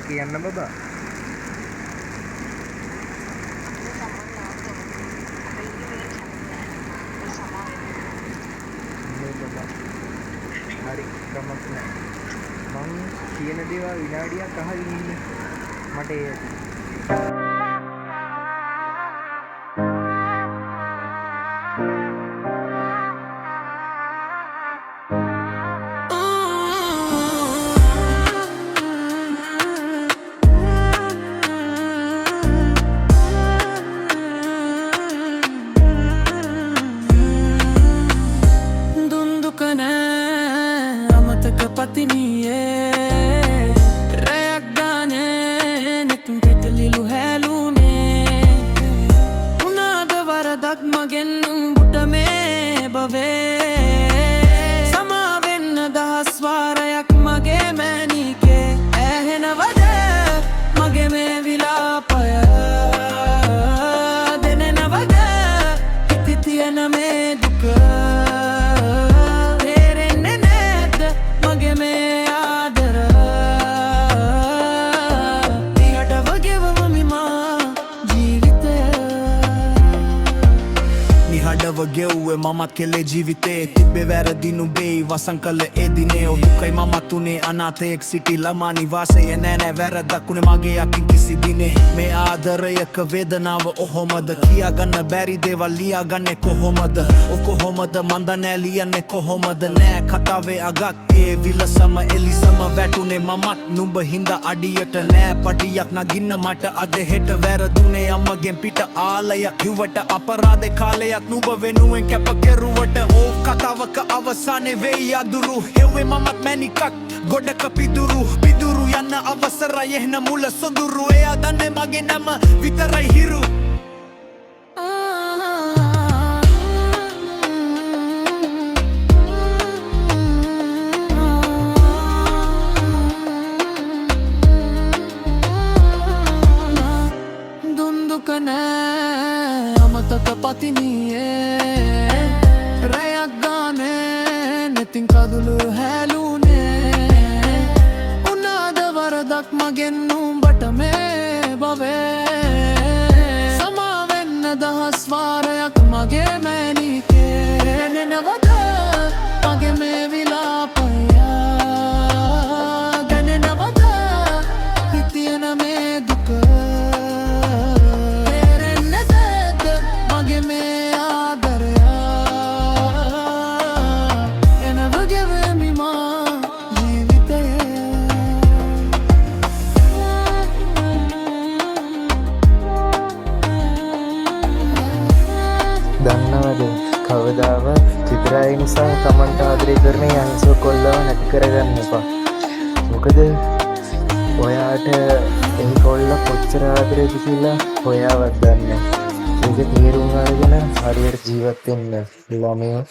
කියන්න බබා. මේ බබා හරි කමක් නැහැ. මං කියන දේවල් විනාඩියක් අහගෙන ඉන්න. මට ඒ ගෙව්වේ මමත් කෙලේ ජීවිතේ තිබ්බේ වැරදි නුඹේ වසන් කළ ඒ දිනේ දුකයි මමත් උනේ අනාථයෙක් සිටි ළමා නිවාසයේ නෑ වැරද්දක් උනේ මගේ අකින් කිසි දිනේ මේ ආදරයක වේදනාව ඔහොමද කියාගන්න බැරි දේවල් ලියාගන්නේ කොහොමද කොහොමද මන්ද නෑ ලියන්නේ කොහොමද නෑ කතාවේ අගක් ඒ විලසම එලිසම වැටුනේ මමත් නුඹ හින්දා අඩියට නෑ පටියක් නගින්න මට අද හෙට වැරදුනේ අම්මගෙන් පිට ආලයක් කිව්වට අපරාධේ කාලයක් නුඹ වෙනුවෙන් කැප කෙරුවට ඕ කතාවක අවසානේ වෙයි අදුරු හෙව්වේ මමත් මැනිකක් ගොඩක පිදුරු යන්න අවසරයි එහෙන මුල සොඳුරු එයා දන්නේ මගේ නම විතරයි හිරු දුන්දුක නෑ අමතක පතිනියේ රැයක් ගානේ නැතින් කඳුළු හැලුනේ උනාද වරදක් මගෙන් නුඹට මේ බවේ සමාවෙන්න දහස් වාරයක් මගේ මැනිකේ නෙනවද මගේ මේ විලාපය දැනෙනවද හිතියන මේ දුක දන්නවද කවදාවත් චිත්‍රායි නිසා තමන්ට ආදරය කරන යන්සෝ කොල්ලව නැති කරගන්න එපා. මොකද ඔයාට ඒ කොල්ල කොච්චර ආදරේද කියලා ඔයාවත් දන්නේ. ඒක තීරුම් අරගෙන හරියට ජීවත් වෙන්න ළමයෝ.